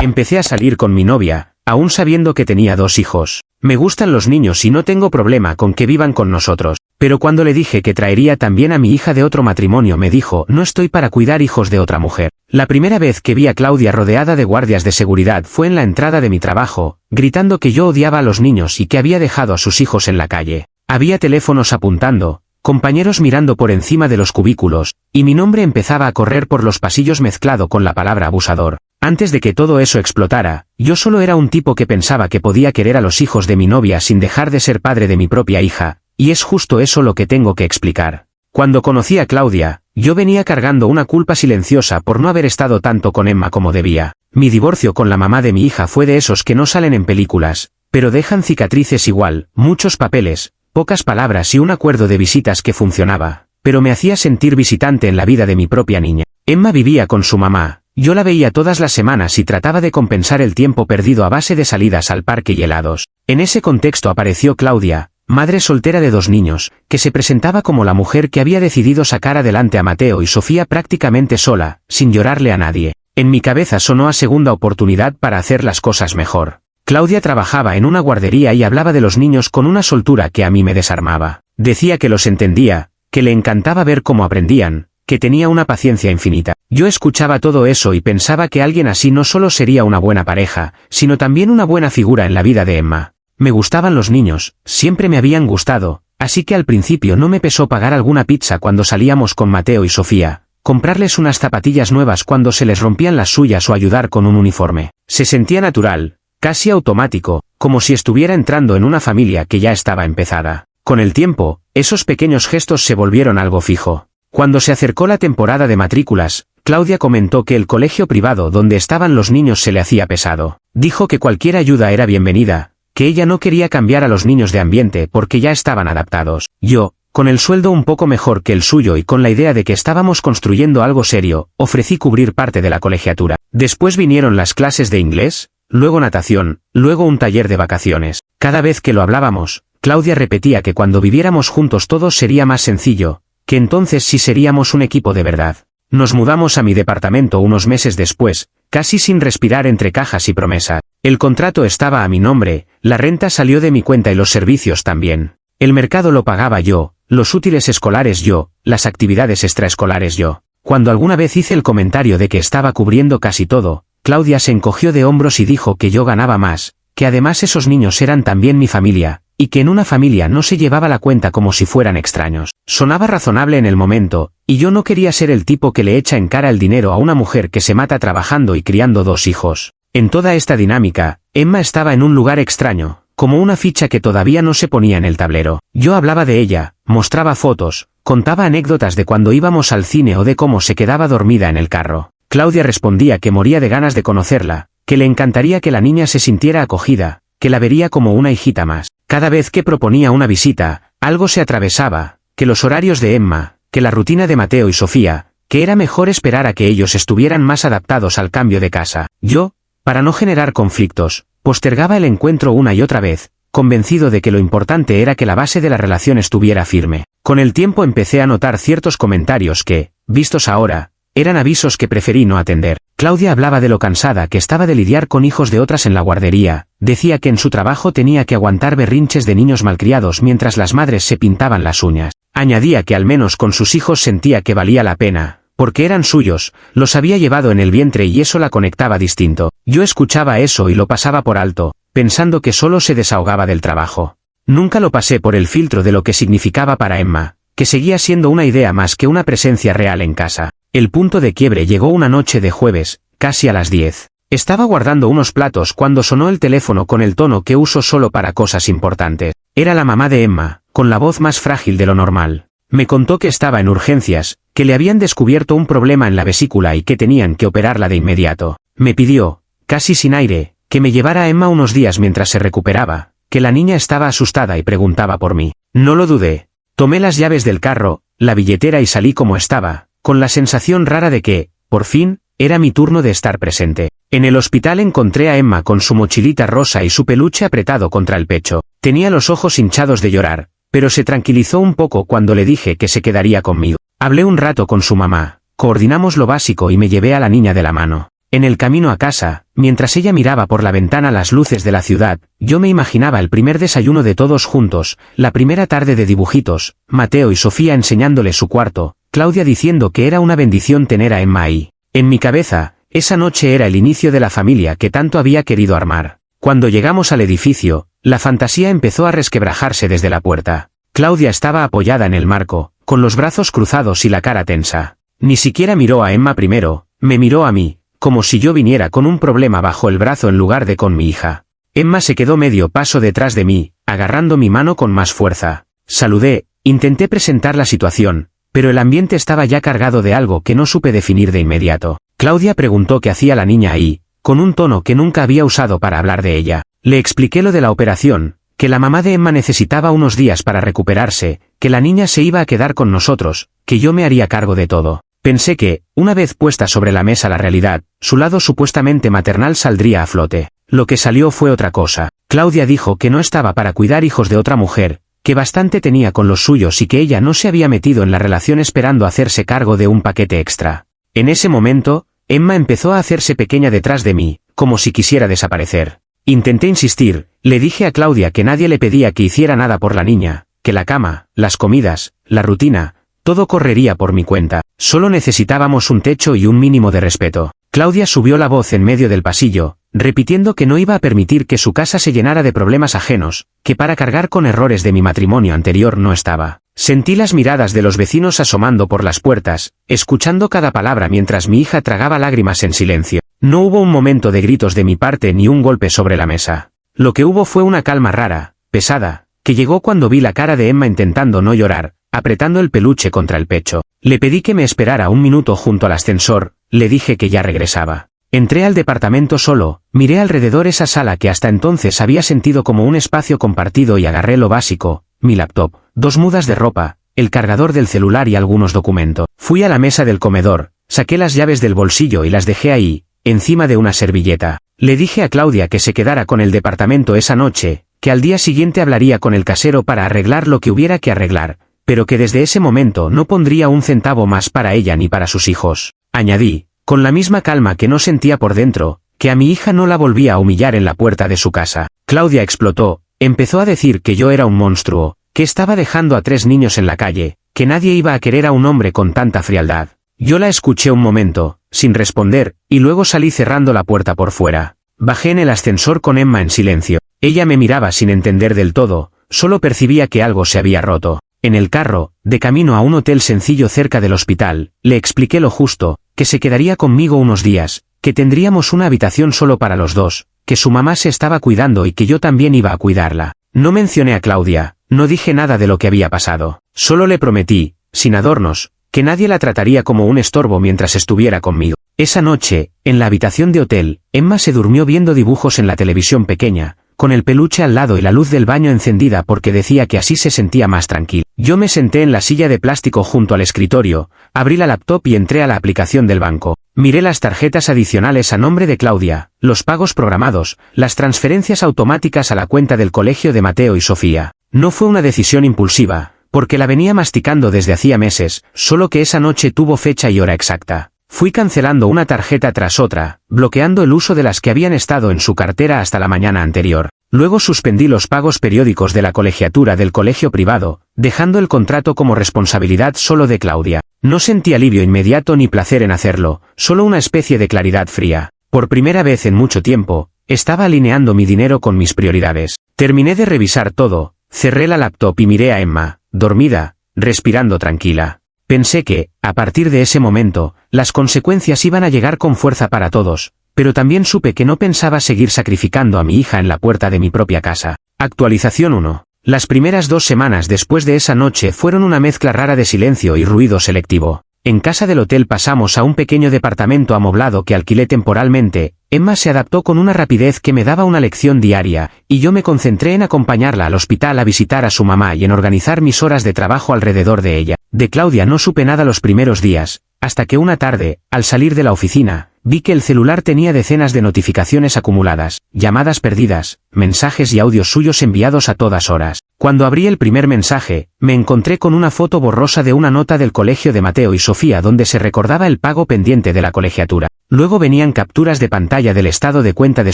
Empecé a salir con mi novia, aún sabiendo que tenía 2 hijos. Me gustan los niños y no tengo problema con que vivan con nosotros. Pero cuando le dije que traería también a mi hija de otro matrimonio me dijo, no estoy para cuidar hijos de otra mujer. La primera vez que vi a Claudia rodeada de guardias de seguridad fue en la entrada de mi trabajo, gritando que yo odiaba a los niños y que había dejado a sus hijos en la calle. Había teléfonos apuntando, compañeros mirando por encima de los cubículos, y mi nombre empezaba a correr por los pasillos mezclado con la palabra abusador. Antes de que todo eso explotara, yo solo era un tipo que pensaba que podía querer a los hijos de mi novia sin dejar de ser padre de mi propia hija, y es justo eso lo que tengo que explicar. Cuando conocí a Claudia, yo venía cargando una culpa silenciosa por no haber estado tanto con Emma como debía. Mi divorcio con la mamá de mi hija fue de esos que no salen en películas, pero dejan cicatrices igual, muchos papeles, pocas palabras y un acuerdo de visitas que funcionaba, pero me hacía sentir visitante en la vida de mi propia niña. Emma vivía con su mamá. Yo la veía todas las semanas y trataba de compensar el tiempo perdido a base de salidas al parque y helados. En ese contexto apareció Claudia, madre soltera de 2 niños, que se presentaba como la mujer que había decidido sacar adelante a Mateo y Sofía prácticamente sola, sin llorarle a nadie. En mi cabeza sonó a segunda oportunidad para hacer las cosas mejor. Claudia trabajaba en una guardería y hablaba de los niños con una soltura que a mí me desarmaba. Decía que los entendía, que le encantaba ver cómo aprendían, que tenía una paciencia infinita. Yo escuchaba todo eso y pensaba que alguien así no solo sería una buena pareja, sino también una buena figura en la vida de Emma. Me gustaban los niños, siempre me habían gustado, así que al principio no me pesó pagar alguna pizza cuando salíamos con Mateo y Sofía, comprarles unas zapatillas nuevas cuando se les rompían las suyas o ayudar con un uniforme. Se sentía natural, casi automático, como si estuviera entrando en una familia que ya estaba empezada. Con el tiempo, esos pequeños gestos se volvieron algo fijo. Cuando se acercó la temporada de matrículas, Claudia comentó que el colegio privado donde estaban los niños se le hacía pesado. Dijo que cualquier ayuda era bienvenida, que ella no quería cambiar a los niños de ambiente porque ya estaban adaptados. Yo, con el sueldo un poco mejor que el suyo y con la idea de que estábamos construyendo algo serio, ofrecí cubrir parte de la colegiatura. Después vinieron las clases de inglés, luego natación, luego un taller de vacaciones. Cada vez que lo hablábamos, Claudia repetía que cuando viviéramos juntos todo sería más sencillo, que entonces sí seríamos un equipo de verdad. Nos mudamos a mi departamento unos meses después, casi sin respirar entre cajas y promesas. El contrato estaba a mi nombre, la renta salió de mi cuenta y los servicios también. El mercado lo pagaba yo, los útiles escolares yo, las actividades extraescolares yo. Cuando alguna vez hice el comentario de que estaba cubriendo casi todo, Claudia se encogió de hombros y dijo que yo ganaba más, que además esos niños eran también mi familia, y que en una familia no se llevaba la cuenta como si fueran extraños. Sonaba razonable en el momento, y yo no quería ser el tipo que le echa en cara el dinero a una mujer que se mata trabajando y criando 2 hijos. En toda esta dinámica, Emma estaba en un lugar extraño, como una ficha que todavía no se ponía en el tablero. Yo hablaba de ella, mostraba fotos, contaba anécdotas de cuando íbamos al cine o de cómo se quedaba dormida en el carro. Claudia respondía que moría de ganas de conocerla, que le encantaría que la niña se sintiera acogida, que la vería como una hijita más. Cada vez que proponía una visita, algo se atravesaba, que los horarios de Emma, que la rutina de Mateo y Sofía, que era mejor esperar a que ellos estuvieran más adaptados al cambio de casa. Yo, para no generar conflictos, postergaba el encuentro una y otra vez, convencido de que lo importante era que la base de la relación estuviera firme. Con el tiempo empecé a notar ciertos comentarios que, vistos ahora, eran avisos que preferí no atender. Claudia hablaba de lo cansada que estaba de lidiar con hijos de otras en la guardería, decía que en su trabajo tenía que aguantar berrinches de niños malcriados mientras las madres se pintaban las uñas. Añadía que al menos con sus hijos sentía que valía la pena, porque eran suyos, los había llevado en el vientre y eso la conectaba distinto. Yo escuchaba eso y lo pasaba por alto, pensando que solo se desahogaba del trabajo. Nunca lo pasé por el filtro de lo que significaba para Emma, que seguía siendo una idea más que una presencia real en casa. El punto de quiebre llegó una noche de jueves, casi a las 10. Estaba guardando unos platos cuando sonó el teléfono con el tono que uso solo para cosas importantes. Era la mamá de Emma, con la voz más frágil de lo normal. Me contó que estaba en urgencias, que le habían descubierto un problema en la vesícula y que tenían que operarla de inmediato. Me pidió, casi sin aire, que me llevara a Emma unos días mientras se recuperaba, que la niña estaba asustada y preguntaba por mí. No lo dudé. Tomé las llaves del carro, la billetera y salí como estaba, con la sensación rara de que, por fin, era mi turno de estar presente. En el hospital encontré a Emma con su mochilita rosa y su peluche apretado contra el pecho. Tenía los ojos hinchados de llorar, pero se tranquilizó un poco cuando le dije que se quedaría conmigo. Hablé un rato con su mamá, coordinamos lo básico y me llevé a la niña de la mano. En el camino a casa, mientras ella miraba por la ventana las luces de la ciudad, yo me imaginaba el primer desayuno de todos juntos, la primera tarde de dibujitos, Mateo y Sofía enseñándole su cuarto, Claudia diciendo que era una bendición tener a Emma ahí. En mi cabeza, esa noche era el inicio de la familia que tanto había querido armar. Cuando llegamos al edificio, la fantasía empezó a resquebrajarse desde la puerta. Claudia estaba apoyada en el marco, con los brazos cruzados y la cara tensa. Ni siquiera miró a Emma primero, me miró a mí, como si yo viniera con un problema bajo el brazo en lugar de con mi hija. Emma se quedó medio paso detrás de mí, agarrando mi mano con más fuerza. Saludé, intenté presentar la situación, pero el ambiente estaba ya cargado de algo que no supe definir de inmediato. Claudia preguntó qué hacía la niña ahí, con un tono que nunca había usado para hablar de ella. Le expliqué lo de la operación, que la mamá de Emma necesitaba unos días para recuperarse, que la niña se iba a quedar con nosotros, que yo me haría cargo de todo. Pensé que, una vez puesta sobre la mesa la realidad, su lado supuestamente maternal saldría a flote. Lo que salió fue otra cosa. Claudia dijo que no estaba para cuidar hijos de otra mujer, que bastante tenía con los suyos y que ella no se había metido en la relación esperando hacerse cargo de un paquete extra. En ese momento, Emma empezó a hacerse pequeña detrás de mí, como si quisiera desaparecer. Intenté insistir, le dije a Claudia que nadie le pedía que hiciera nada por la niña, que la cama, las comidas, la rutina, todo correría por mi cuenta, solo necesitábamos un techo y un mínimo de respeto. Claudia subió la voz en medio del pasillo, repitiendo que no iba a permitir que su casa se llenara de problemas ajenos, que para cargar con errores de mi matrimonio anterior no estaba. Sentí las miradas de los vecinos asomando por las puertas, escuchando cada palabra mientras mi hija tragaba lágrimas en silencio. No hubo un momento de gritos de mi parte ni un golpe sobre la mesa. Lo que hubo fue una calma rara, pesada, que llegó cuando vi la cara de Emma intentando no llorar, apretando el peluche contra el pecho. Le pedí que me esperara un minuto junto al ascensor, le dije que ya regresaba. Entré al departamento solo, miré alrededor esa sala que hasta entonces había sentido como un espacio compartido y agarré lo básico, mi laptop, 2 mudas de ropa, el cargador del celular y algunos documentos. Fui a la mesa del comedor, saqué las llaves del bolsillo y las dejé ahí, encima de una servilleta. Le dije a Claudia que se quedara con el departamento esa noche, que al día siguiente hablaría con el casero para arreglar lo que hubiera que arreglar, pero que desde ese momento no pondría un centavo más para ella ni para sus hijos. Añadí, con la misma calma que no sentía por dentro, que a mi hija no la volvía a humillar en la puerta de su casa. Claudia explotó, empezó a decir que yo era un monstruo, que estaba dejando a 3 niños en la calle, que nadie iba a querer a un hombre con tanta frialdad. Yo la escuché un momento, sin responder, y luego salí cerrando la puerta por fuera. Bajé en el ascensor con Emma en silencio. Ella me miraba sin entender del todo, solo percibía que algo se había roto. En el carro, de camino a un hotel sencillo cerca del hospital, le expliqué lo justo, que se quedaría conmigo unos días, que tendríamos una habitación solo para los dos, que su mamá se estaba cuidando y que yo también iba a cuidarla. No mencioné a Claudia, no dije nada de lo que había pasado, solo le prometí, sin adornos, que nadie la trataría como un estorbo mientras estuviera conmigo. Esa noche, en la habitación de hotel, Emma se durmió viendo dibujos en la televisión pequeña, con el peluche al lado y la luz del baño encendida porque decía que así se sentía más tranquila. Yo me senté en la silla de plástico junto al escritorio, abrí la laptop y entré a la aplicación del banco. Miré las tarjetas adicionales a nombre de Claudia, los pagos programados, las transferencias automáticas a la cuenta del colegio de Mateo y Sofía. No fue una decisión impulsiva, porque la venía masticando desde hacía meses, solo que esa noche tuvo fecha y hora exacta. Fui cancelando una tarjeta tras otra, bloqueando el uso de las que habían estado en su cartera hasta la mañana anterior. Luego suspendí los pagos periódicos de la colegiatura del colegio privado, dejando el contrato como responsabilidad solo de Claudia. No sentí alivio inmediato ni placer en hacerlo, solo una especie de claridad fría. Por primera vez en mucho tiempo, estaba alineando mi dinero con mis prioridades. Terminé de revisar todo, cerré la laptop y miré a Emma, dormida, respirando tranquila. Pensé que, a partir de ese momento, las consecuencias iban a llegar con fuerza para todos, pero también supe que no pensaba seguir sacrificando a mi hija en la puerta de mi propia casa. Actualización 1. Las primeras 2 semanas después de esa noche fueron una mezcla rara de silencio y ruido selectivo. En casa del hotel pasamos a un pequeño departamento amoblado que alquilé temporalmente. Emma se adaptó con una rapidez que me daba una lección diaria, y yo me concentré en acompañarla al hospital a visitar a su mamá y en organizar mis horas de trabajo alrededor de ella. De Claudia no supe nada los primeros días, hasta que una tarde, al salir de la oficina, vi que el celular tenía decenas de notificaciones acumuladas, llamadas perdidas, mensajes y audios suyos enviados a todas horas. Cuando abrí el primer mensaje, me encontré con una foto borrosa de una nota del colegio de Mateo y Sofía donde se recordaba el pago pendiente de la colegiatura. Luego venían capturas de pantalla del estado de cuenta de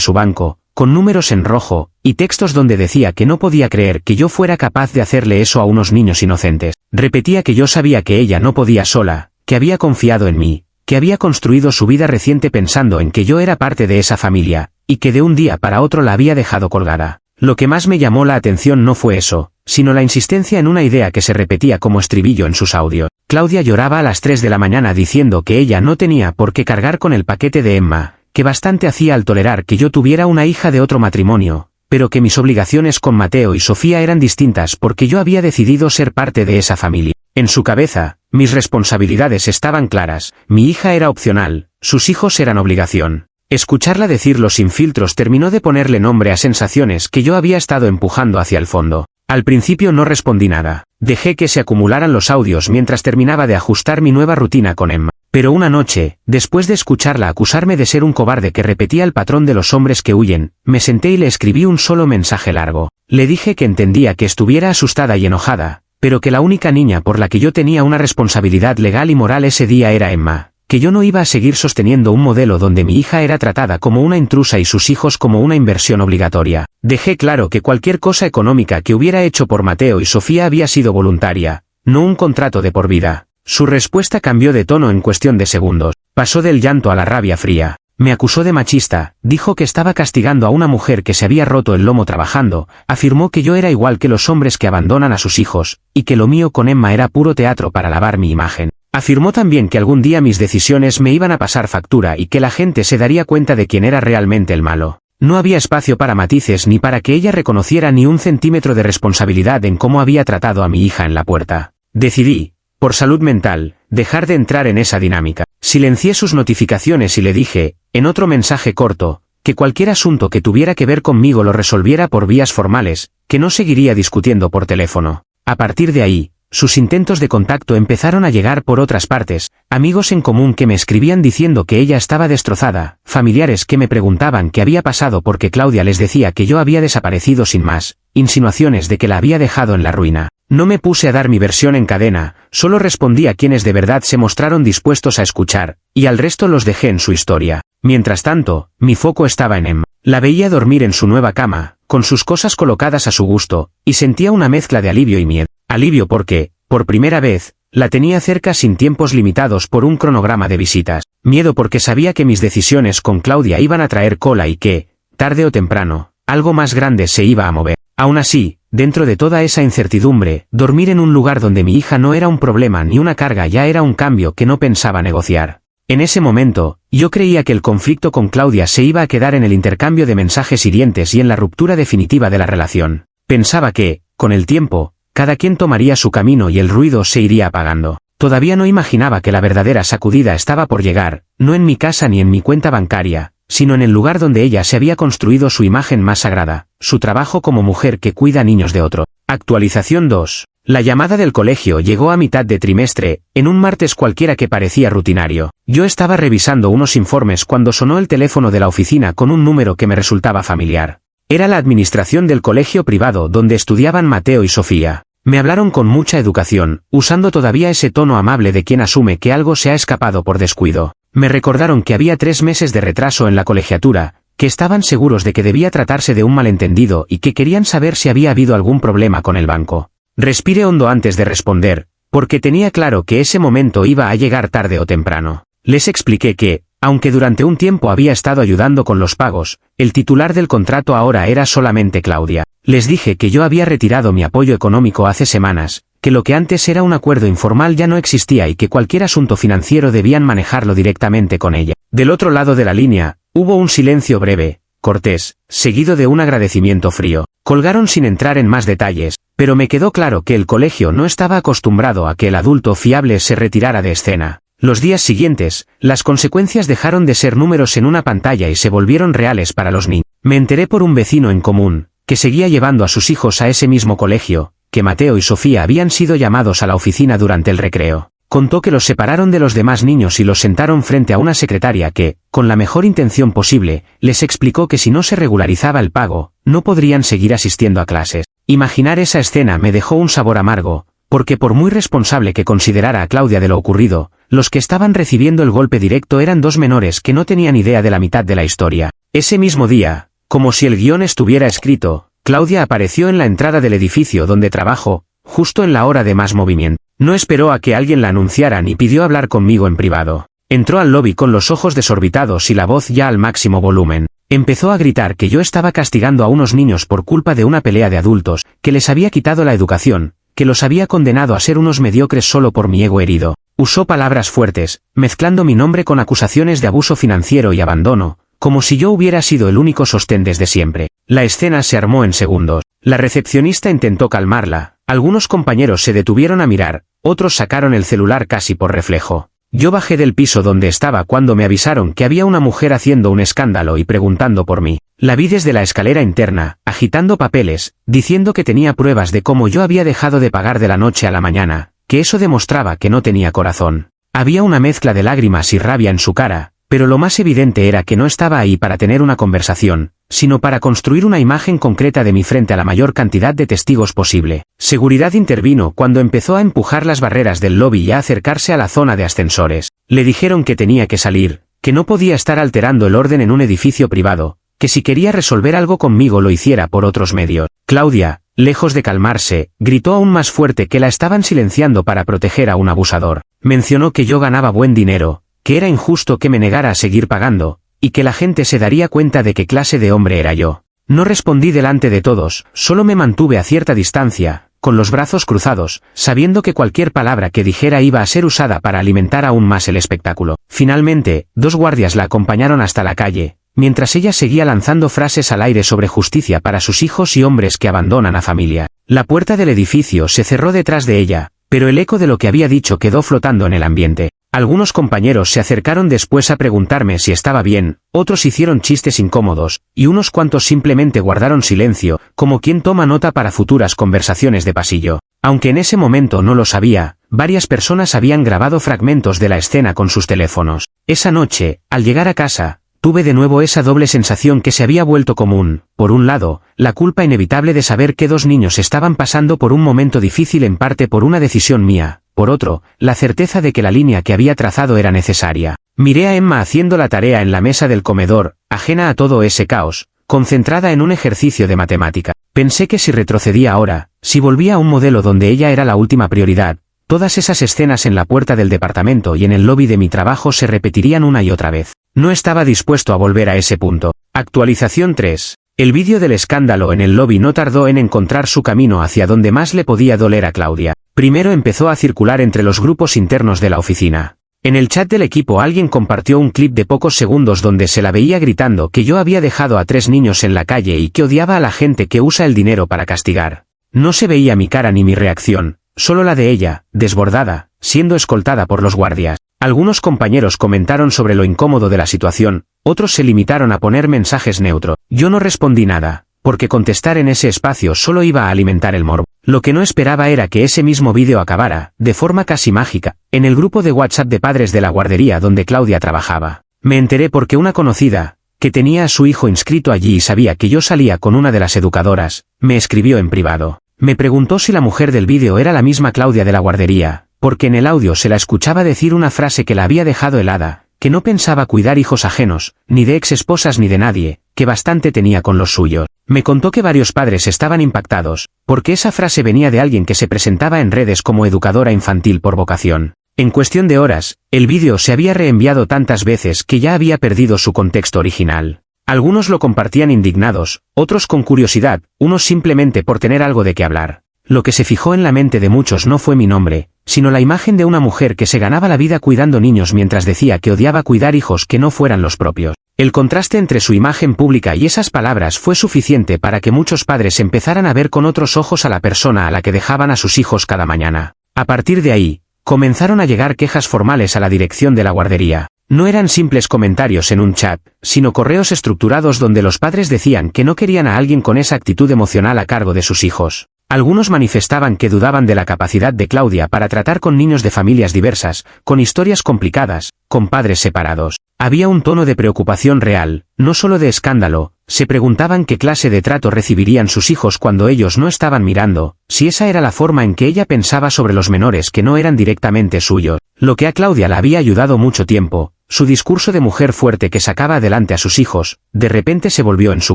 su banco, con números en rojo, y textos donde decía que no podía creer que yo fuera capaz de hacerle eso a unos niños inocentes. Repetía que yo sabía que ella no podía sola, que había confiado en mí, que había construido su vida reciente pensando en que yo era parte de esa familia, y que de un día para otro la había dejado colgada. Lo que más me llamó la atención no fue eso, sino la insistencia en una idea que se repetía como estribillo en sus audios. Claudia lloraba a las 3 de la mañana diciendo que ella no tenía por qué cargar con el paquete de Emma, que bastante hacía al tolerar que yo tuviera una hija de otro matrimonio, pero que mis obligaciones con Mateo y Sofía eran distintas porque yo había decidido ser parte de esa familia. En su cabeza, mis responsabilidades estaban claras, mi hija era opcional, sus hijos eran obligación. Escucharla decirlo sin filtros terminó de ponerle nombre a sensaciones que yo había estado empujando hacia el fondo. Al principio no respondí nada. Dejé que se acumularan los audios mientras terminaba de ajustar mi nueva rutina con Emma. Pero una noche, después de escucharla acusarme de ser un cobarde que repetía el patrón de los hombres que huyen, me senté y le escribí un solo mensaje largo. Le dije que entendía que estuviera asustada y enojada, pero que la única niña por la que yo tenía una responsabilidad legal y moral ese día era Emma. Que yo no iba a seguir sosteniendo un modelo donde mi hija era tratada como una intrusa y sus hijos como una inversión obligatoria. Dejé claro que cualquier cosa económica que hubiera hecho por Mateo y Sofía había sido voluntaria, no un contrato de por vida. Su respuesta cambió de tono en cuestión de segundos. Pasó del llanto a la rabia fría. Me acusó de machista, dijo que estaba castigando a una mujer que se había roto el lomo trabajando, afirmó que yo era igual que los hombres que abandonan a sus hijos, y que lo mío con Emma era puro teatro para lavar mi imagen. Afirmó también que algún día mis decisiones me iban a pasar factura y que la gente se daría cuenta de quién era realmente el malo. No había espacio para matices ni para que ella reconociera ni un centímetro de responsabilidad en cómo había tratado a mi hija en la puerta. Decidí, por salud mental, dejar de entrar en esa dinámica. Silencié sus notificaciones y le dije, en otro mensaje corto, que cualquier asunto que tuviera que ver conmigo lo resolviera por vías formales, que no seguiría discutiendo por teléfono. A partir de ahí, sus intentos de contacto empezaron a llegar por otras partes, amigos en común que me escribían diciendo que ella estaba destrozada, familiares que me preguntaban qué había pasado porque Claudia les decía que yo había desaparecido sin más, insinuaciones de que la había dejado en la ruina. No me puse a dar mi versión en cadena, solo respondí a quienes de verdad se mostraron dispuestos a escuchar, y al resto los dejé en su historia. Mientras tanto, mi foco estaba en Emma. La veía dormir en su nueva cama, con sus cosas colocadas a su gusto, y sentía una mezcla de alivio y miedo. Alivio porque, por primera vez, la tenía cerca sin tiempos limitados por un cronograma de visitas. Miedo porque sabía que mis decisiones con Claudia iban a traer cola y que, tarde o temprano, algo más grande se iba a mover. Aún así, dentro de toda esa incertidumbre, dormir en un lugar donde mi hija no era un problema ni una carga ya era un cambio que no pensaba negociar. En ese momento, yo creía que el conflicto con Claudia se iba a quedar en el intercambio de mensajes hirientes y en la ruptura definitiva de la relación. Pensaba que, con el tiempo, cada quien tomaría su camino y el ruido se iría apagando. Todavía no imaginaba que la verdadera sacudida estaba por llegar, no en mi casa ni en mi cuenta bancaria, sino en el lugar donde ella se había construido su imagen más sagrada, su trabajo como mujer que cuida niños de otro. Actualización 2. La llamada del colegio llegó a mitad de trimestre, en un martes cualquiera que parecía rutinario. Yo estaba revisando unos informes cuando sonó el teléfono de la oficina con un número que me resultaba familiar. Era la administración del colegio privado donde estudiaban Mateo y Sofía. Me hablaron con mucha educación, usando todavía ese tono amable de quien asume que algo se ha escapado por descuido. Me recordaron que había 3 meses de retraso en la colegiatura, que estaban seguros de que debía tratarse de un malentendido y que querían saber si había habido algún problema con el banco. Respiré hondo antes de responder, porque tenía claro que ese momento iba a llegar tarde o temprano. Les expliqué que, aunque durante un tiempo había estado ayudando con los pagos, el titular del contrato ahora era solamente Claudia. Les dije que yo había retirado mi apoyo económico hace semanas, que lo que antes era un acuerdo informal ya no existía y que cualquier asunto financiero debían manejarlo directamente con ella. Del otro lado de la línea, hubo un silencio breve, cortés, seguido de un agradecimiento frío. Colgaron sin entrar en más detalles, pero me quedó claro que el colegio no estaba acostumbrado a que el adulto fiable se retirara de escena. Los días siguientes, las consecuencias dejaron de ser números en una pantalla y se volvieron reales para los niños. Me enteré por un vecino en común, que seguía llevando a sus hijos a ese mismo colegio, que Mateo y Sofía habían sido llamados a la oficina durante el recreo. Contó que los separaron de los demás niños y los sentaron frente a una secretaria que, con la mejor intención posible, les explicó que si no se regularizaba el pago, no podrían seguir asistiendo a clases. Imaginar esa escena me dejó un sabor amargo, porque por muy responsable que considerara a Claudia de lo ocurrido, los que estaban recibiendo el golpe directo eran dos menores que no tenían idea de la mitad de la historia. Ese mismo día, como si el guión estuviera escrito, Claudia apareció en la entrada del edificio donde trabajo, justo en la hora de más movimiento. No esperó a que alguien la anunciara ni pidió hablar conmigo en privado. Entró al lobby con los ojos desorbitados y la voz ya al máximo volumen. Empezó a gritar que yo estaba castigando a unos niños por culpa de una pelea de adultos, que les había quitado la educación, que los había condenado a ser unos mediocres solo por mi ego herido. Usó palabras fuertes, mezclando mi nombre con acusaciones de abuso financiero y abandono, como si yo hubiera sido el único sostén desde siempre. La escena se armó en segundos. La recepcionista intentó calmarla, algunos compañeros se detuvieron a mirar, otros sacaron el celular casi por reflejo. Yo bajé del piso donde estaba cuando me avisaron que había una mujer haciendo un escándalo y preguntando por mí. La vi desde la escalera interna, agitando papeles, diciendo que tenía pruebas de cómo yo había dejado de pagar de la noche a la mañana, que eso demostraba que no tenía corazón. Había una mezcla de lágrimas y rabia en su cara, pero lo más evidente era que no estaba ahí para tener una conversación, sino para construir una imagen concreta de mí frente a la mayor cantidad de testigos posible. Seguridad intervino cuando empezó a empujar las barreras del lobby y a acercarse a la zona de ascensores. Le dijeron que tenía que salir, que no podía estar alterando el orden en un edificio privado, que si quería resolver algo conmigo lo hiciera por otros medios. Claudia, lejos de calmarse, gritó aún más fuerte que la estaban silenciando para proteger a un abusador. Mencionó que yo ganaba buen dinero, que era injusto que me negara a seguir pagando, y que la gente se daría cuenta de qué clase de hombre era yo. No respondí delante de todos, solo me mantuve a cierta distancia, con los brazos cruzados, sabiendo que cualquier palabra que dijera iba a ser usada para alimentar aún más el espectáculo. Finalmente, dos guardias la acompañaron hasta la calle, mientras ella seguía lanzando frases al aire sobre justicia para sus hijos y hombres que abandonan a familia. La puerta del edificio se cerró detrás de ella, pero el eco de lo que había dicho quedó flotando en el ambiente. Algunos compañeros se acercaron después a preguntarme si estaba bien, otros hicieron chistes incómodos, y unos cuantos simplemente guardaron silencio, como quien toma nota para futuras conversaciones de pasillo. Aunque en ese momento no lo sabía, varias personas habían grabado fragmentos de la escena con sus teléfonos. Esa noche, al llegar a casa, tuve de nuevo esa doble sensación que se había vuelto común. Por un lado, la culpa inevitable de saber que dos niños estaban pasando por un momento difícil en parte por una decisión mía. Por otro, la certeza de que la línea que había trazado era necesaria. Miré a Emma haciendo la tarea en la mesa del comedor, ajena a todo ese caos, concentrada en un ejercicio de matemática. Pensé que si retrocedía ahora, si volvía a un modelo donde ella era la última prioridad, todas esas escenas en la puerta del departamento y en el lobby de mi trabajo se repetirían una y otra vez. No estaba dispuesto a volver a ese punto. Actualización 3. El vídeo del escándalo en el lobby no tardó en encontrar su camino hacia donde más le podía doler a Claudia. Primero empezó a circular entre los grupos internos de la oficina. En el chat del equipo alguien compartió un clip de pocos segundos donde se la veía gritando que yo había dejado a 3 niños en la calle y que odiaba a la gente que usa el dinero para castigar. No se veía mi cara ni mi reacción, solo la de ella, desbordada, siendo escoltada por los guardias. Algunos compañeros comentaron sobre lo incómodo de la situación, otros se limitaron a poner mensajes neutros. Yo no respondí nada, porque contestar en ese espacio solo iba a alimentar el morbo. Lo que no esperaba era que ese mismo vídeo acabara, de forma casi mágica, en el grupo de WhatsApp de padres de la guardería donde Claudia trabajaba. Me enteré porque una conocida, que tenía a su hijo inscrito allí y sabía que yo salía con una de las educadoras, me escribió en privado. Me preguntó si la mujer del vídeo era la misma Claudia de la guardería, porque en el audio se la escuchaba decir una frase que la había dejado helada, que no pensaba cuidar hijos ajenos, ni de ex esposas ni de nadie, que bastante tenía con los suyos. Me contó que varios padres estaban impactados, porque esa frase venía de alguien que se presentaba en redes como educadora infantil por vocación. En cuestión de horas, el vídeo se había reenviado tantas veces que ya había perdido su contexto original. Algunos lo compartían indignados, otros con curiosidad, unos simplemente por tener algo de qué hablar. Lo que se fijó en la mente de muchos no fue mi nombre, sino la imagen de una mujer que se ganaba la vida cuidando niños mientras decía que odiaba cuidar hijos que no fueran los propios. El contraste entre su imagen pública y esas palabras fue suficiente para que muchos padres empezaran a ver con otros ojos a la persona a la que dejaban a sus hijos cada mañana. A partir de ahí, comenzaron a llegar quejas formales a la dirección de la guardería. No eran simples comentarios en un chat, sino correos estructurados donde los padres decían que no querían a alguien con esa actitud emocional a cargo de sus hijos. Algunos manifestaban que dudaban de la capacidad de Claudia para tratar con niños de familias diversas, con historias complicadas, con padres separados. Había un tono de preocupación real, no solo de escándalo, se preguntaban qué clase de trato recibirían sus hijos cuando ellos no estaban mirando, si esa era la forma en que ella pensaba sobre los menores que no eran directamente suyos. Lo que a Claudia la había ayudado mucho tiempo, su discurso de mujer fuerte que sacaba adelante a sus hijos, de repente se volvió en su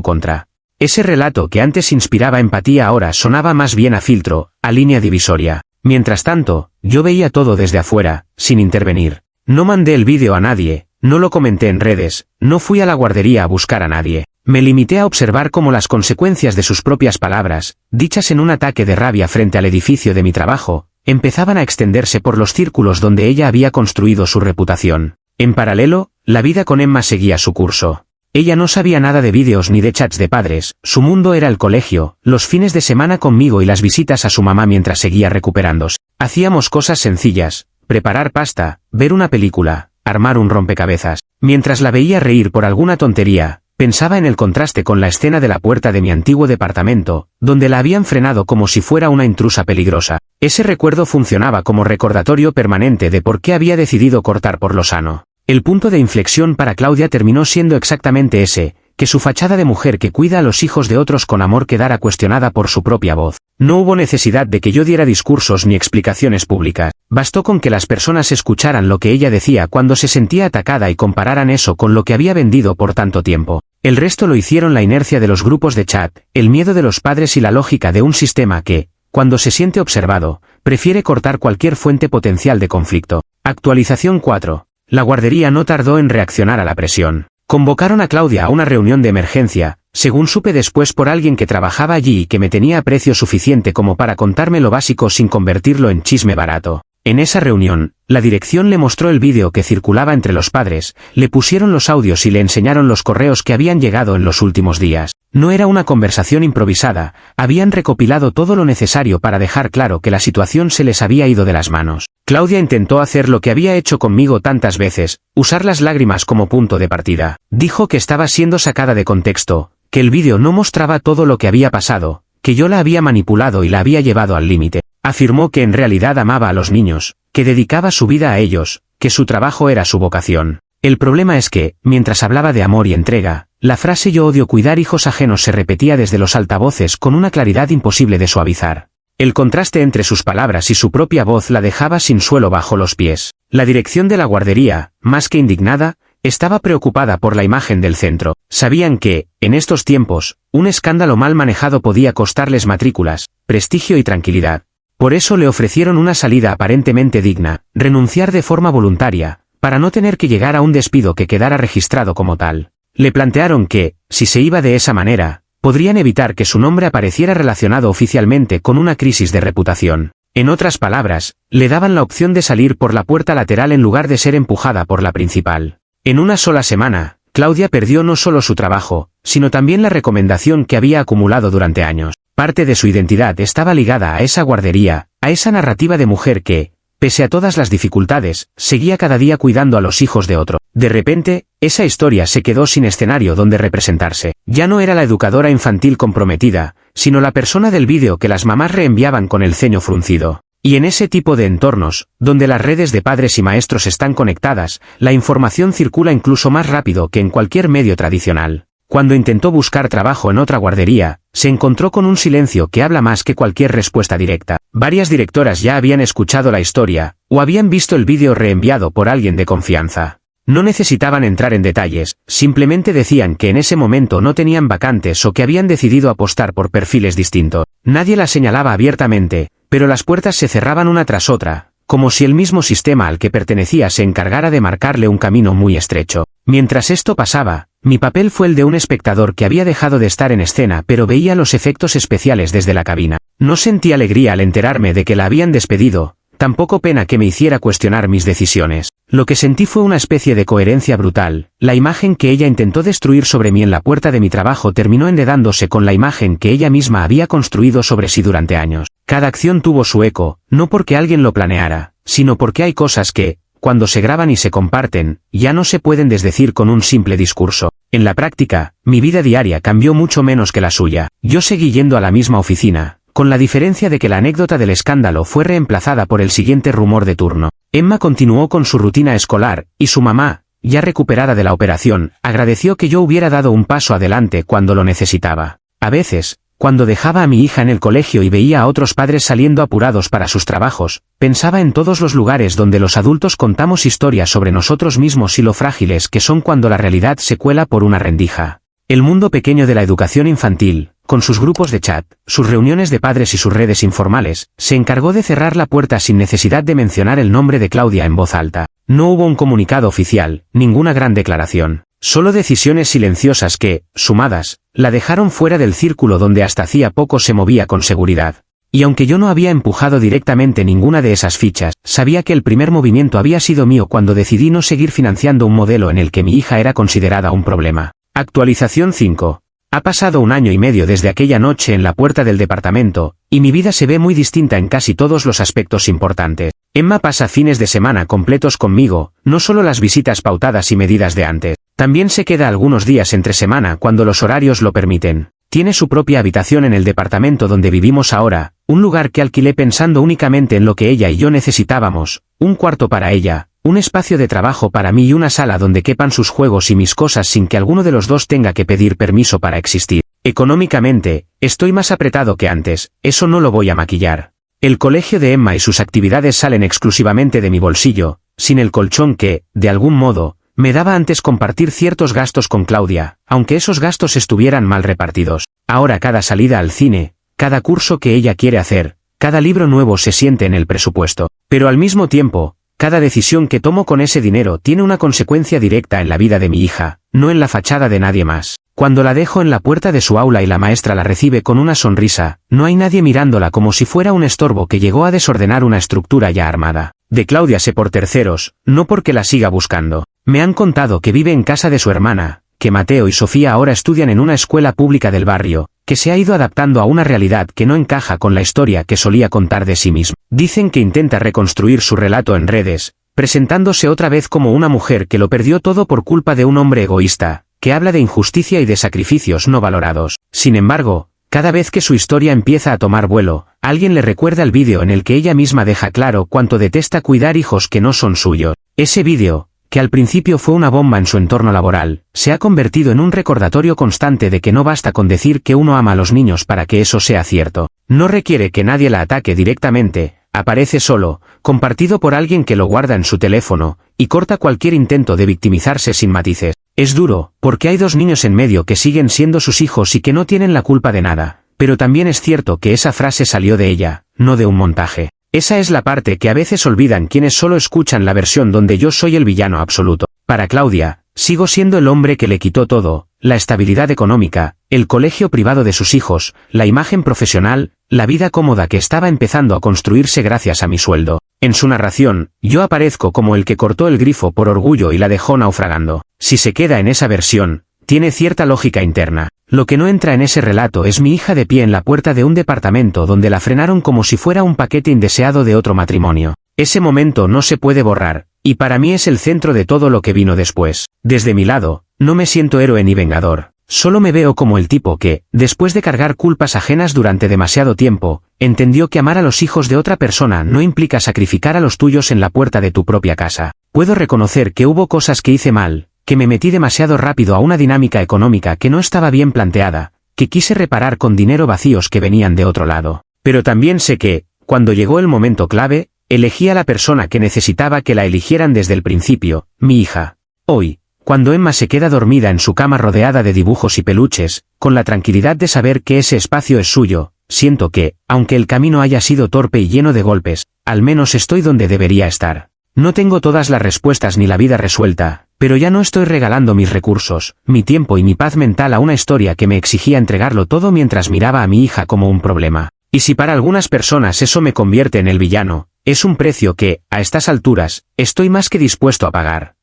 contra. Ese relato que antes inspiraba empatía ahora sonaba más bien a filtro, a línea divisoria. Mientras tanto, yo veía todo desde afuera, sin intervenir. No mandé el vídeo a nadie, no lo comenté en redes, no fui a la guardería a buscar a nadie. Me limité a observar cómo las consecuencias de sus propias palabras, dichas en un ataque de rabia frente al edificio de mi trabajo, empezaban a extenderse por los círculos donde ella había construido su reputación. En paralelo, la vida con Emma seguía su curso. Ella no sabía nada de vídeos ni de chats de padres, su mundo era el colegio, los fines de semana conmigo y las visitas a su mamá mientras seguía recuperándose. Hacíamos cosas sencillas, preparar pasta, ver una película, armar un rompecabezas. Mientras la veía reír por alguna tontería, pensaba en el contraste con la escena de la puerta de mi antiguo departamento, donde la habían frenado como si fuera una intrusa peligrosa. Ese recuerdo funcionaba como recordatorio permanente de por qué había decidido cortar por lo sano. El punto de inflexión para Claudia terminó siendo exactamente ese, que su fachada de mujer que cuida a los hijos de otros con amor quedara cuestionada por su propia voz. No hubo necesidad de que yo diera discursos ni explicaciones públicas, bastó con que las personas escucharan lo que ella decía cuando se sentía atacada y compararan eso con lo que había vendido por tanto tiempo. El resto lo hicieron la inercia de los grupos de chat, el miedo de los padres y la lógica de un sistema que, cuando se siente observado, prefiere cortar cualquier fuente potencial de conflicto. Actualización 4. La guardería no tardó en reaccionar a la presión. Convocaron a Claudia a una reunión de emergencia, según supe después por alguien que trabajaba allí y que me tenía aprecio suficiente como para contarme lo básico sin convertirlo en chisme barato. En esa reunión, la dirección le mostró el vídeo que circulaba entre los padres, le pusieron los audios y le enseñaron los correos que habían llegado en los últimos días. No era una conversación improvisada, habían recopilado todo lo necesario para dejar claro que la situación se les había ido de las manos. Claudia intentó hacer lo que había hecho conmigo tantas veces, usar las lágrimas como punto de partida. Dijo que estaba siendo sacada de contexto, que el vídeo no mostraba todo lo que había pasado, que yo la había manipulado y la había llevado al límite. Afirmó que en realidad amaba a los niños, que dedicaba su vida a ellos, que su trabajo era su vocación. El problema es que, mientras hablaba de amor y entrega, la frase "yo odio cuidar hijos ajenos" se repetía desde los altavoces con una claridad imposible de suavizar. El contraste entre sus palabras y su propia voz la dejaba sin suelo bajo los pies. La dirección de la guardería, más que indignada, estaba preocupada por la imagen del centro. Sabían que, en estos tiempos, un escándalo mal manejado podía costarles matrículas, prestigio y tranquilidad. Por eso le ofrecieron una salida aparentemente digna, renunciar de forma voluntaria, para no tener que llegar a un despido que quedara registrado como tal. Le plantearon que, si se iba de esa manera, podrían evitar que su nombre apareciera relacionado oficialmente con una crisis de reputación. En otras palabras, le daban la opción de salir por la puerta lateral en lugar de ser empujada por la principal. En una sola semana, Claudia perdió no solo su trabajo, sino también la recomendación que había acumulado durante años. Parte de su identidad estaba ligada a esa guardería, a esa narrativa de mujer que, pese a todas las dificultades, seguía cada día cuidando a los hijos de otro. De repente, esa historia se quedó sin escenario donde representarse. Ya no era la educadora infantil comprometida, sino la persona del vídeo que las mamás reenviaban con el ceño fruncido. Y en ese tipo de entornos, donde las redes de padres y maestros están conectadas, la información circula incluso más rápido que en cualquier medio tradicional. Cuando intentó buscar trabajo en otra guardería, se encontró con un silencio que habla más que cualquier respuesta directa. Varias directoras ya habían escuchado la historia, o habían visto el vídeo reenviado por alguien de confianza. No necesitaban entrar en detalles, simplemente decían que en ese momento no tenían vacantes o que habían decidido apostar por perfiles distintos. Nadie la señalaba abiertamente, pero las puertas se cerraban una tras otra, como si el mismo sistema al que pertenecía se encargara de marcarle un camino muy estrecho. Mientras esto pasaba, mi papel fue el de un espectador que había dejado de estar en escena pero veía los efectos especiales desde la cabina. No sentí alegría al enterarme de que la habían despedido, tampoco pena que me hiciera cuestionar mis decisiones. Lo que sentí fue una especie de coherencia brutal. La imagen que ella intentó destruir sobre mí en la puerta de mi trabajo terminó enredándose con la imagen que ella misma había construido sobre sí durante años. Cada acción tuvo su eco, no porque alguien lo planeara, sino porque hay cosas que, cuando se graban y se comparten, ya no se pueden desdecir con un simple discurso. En la práctica, mi vida diaria cambió mucho menos que la suya. Yo seguí yendo a la misma oficina, con la diferencia de que la anécdota del escándalo fue reemplazada por el siguiente rumor de turno. Emma continuó con su rutina escolar, y su mamá, ya recuperada de la operación, agradeció que yo hubiera dado un paso adelante cuando lo necesitaba. A veces, cuando dejaba a mi hija en el colegio y veía a otros padres saliendo apurados para sus trabajos, pensaba en todos los lugares donde los adultos contamos historias sobre nosotros mismos y lo frágiles que son cuando la realidad se cuela por una rendija. El mundo pequeño de la educación infantil, con sus grupos de chat, sus reuniones de padres y sus redes informales, se encargó de cerrar la puerta sin necesidad de mencionar el nombre de Claudia en voz alta. No hubo un comunicado oficial, ninguna gran declaración. Solo decisiones silenciosas que, sumadas, la dejaron fuera del círculo donde hasta hacía poco se movía con seguridad. Y aunque yo no había empujado directamente ninguna de esas fichas, sabía que el primer movimiento había sido mío cuando decidí no seguir financiando un modelo en el que mi hija era considerada un problema. Actualización 5. Ha pasado 1 año y medio desde aquella noche en la puerta del departamento, y mi vida se ve muy distinta en casi todos los aspectos importantes. Emma pasa fines de semana completos conmigo, no solo las visitas pautadas y medidas de antes. También se queda algunos días entre semana cuando los horarios lo permiten. Tiene su propia habitación en el departamento donde vivimos ahora, un lugar que alquilé pensando únicamente en lo que ella y yo necesitábamos, un cuarto para ella, un espacio de trabajo para mí y una sala donde quepan sus juegos y mis cosas sin que alguno de los dos tenga que pedir permiso para existir. Económicamente, estoy más apretado que antes, eso no lo voy a maquillar. El colegio de Emma y sus actividades salen exclusivamente de mi bolsillo, sin el colchón que, de algún modo, me daba antes compartir ciertos gastos con Claudia, aunque esos gastos estuvieran mal repartidos. Ahora cada salida al cine, cada curso que ella quiere hacer, cada libro nuevo se siente en el presupuesto. Pero al mismo tiempo, cada decisión que tomo con ese dinero tiene una consecuencia directa en la vida de mi hija, no en la fachada de nadie más. Cuando la dejo en la puerta de su aula y la maestra la recibe con una sonrisa, no hay nadie mirándola como si fuera un estorbo que llegó a desordenar una estructura ya armada. De Claudia sé por terceros, no porque la siga buscando. Me han contado que vive en casa de su hermana, que Mateo y Sofía ahora estudian en una escuela pública del barrio, que se ha ido adaptando a una realidad que no encaja con la historia que solía contar de sí misma. Dicen que intenta reconstruir su relato en redes, presentándose otra vez como una mujer que lo perdió todo por culpa de un hombre egoísta, que habla de injusticia y de sacrificios no valorados. Sin embargo, cada vez que su historia empieza a tomar vuelo, alguien le recuerda el vídeo en el que ella misma deja claro cuánto detesta cuidar hijos que no son suyos. Ese vídeo, que al principio fue una bomba en su entorno laboral, se ha convertido en un recordatorio constante de que no basta con decir que uno ama a los niños para que eso sea cierto. No requiere que nadie la ataque directamente, aparece solo, compartido por alguien que lo guarda en su teléfono, y corta cualquier intento de victimizarse sin matices. Es duro, porque hay 2 niños en medio que siguen siendo sus hijos y que no tienen la culpa de nada, pero también es cierto que esa frase salió de ella, no de un montaje. Esa es la parte que a veces olvidan quienes solo escuchan la versión donde yo soy el villano absoluto. Para Claudia, sigo siendo el hombre que le quitó todo, la estabilidad económica, el colegio privado de sus hijos, la imagen profesional, la vida cómoda que estaba empezando a construirse gracias a mi sueldo. En su narración, yo aparezco como el que cortó el grifo por orgullo y la dejó naufragando. Si se queda en esa versión, tiene cierta lógica interna. Lo que no entra en ese relato es mi hija de pie en la puerta de un departamento donde la frenaron como si fuera un paquete indeseado de otro matrimonio. Ese momento no se puede borrar, y para mí es el centro de todo lo que vino después. Desde mi lado, no me siento héroe ni vengador. Solo me veo como el tipo que, después de cargar culpas ajenas durante demasiado tiempo, entendió que amar a los hijos de otra persona no implica sacrificar a los tuyos en la puerta de tu propia casa. Puedo reconocer que hubo cosas que hice mal, que me metí demasiado rápido a una dinámica económica que no estaba bien planteada, que quise reparar con dinero vacíos que venían de otro lado. Pero también sé que, cuando llegó el momento clave, elegí a la persona que necesitaba que la eligieran desde el principio, mi hija. Hoy, cuando Emma se queda dormida en su cama rodeada de dibujos y peluches, con la tranquilidad de saber que ese espacio es suyo, siento que, aunque el camino haya sido torpe y lleno de golpes, al menos estoy donde debería estar. No tengo todas las respuestas ni la vida resuelta, pero ya no estoy regalando mis recursos, mi tiempo y mi paz mental a una historia que me exigía entregarlo todo mientras miraba a mi hija como un problema. Y si para algunas personas eso me convierte en el villano, es un precio que, a estas alturas, estoy más que dispuesto a pagar.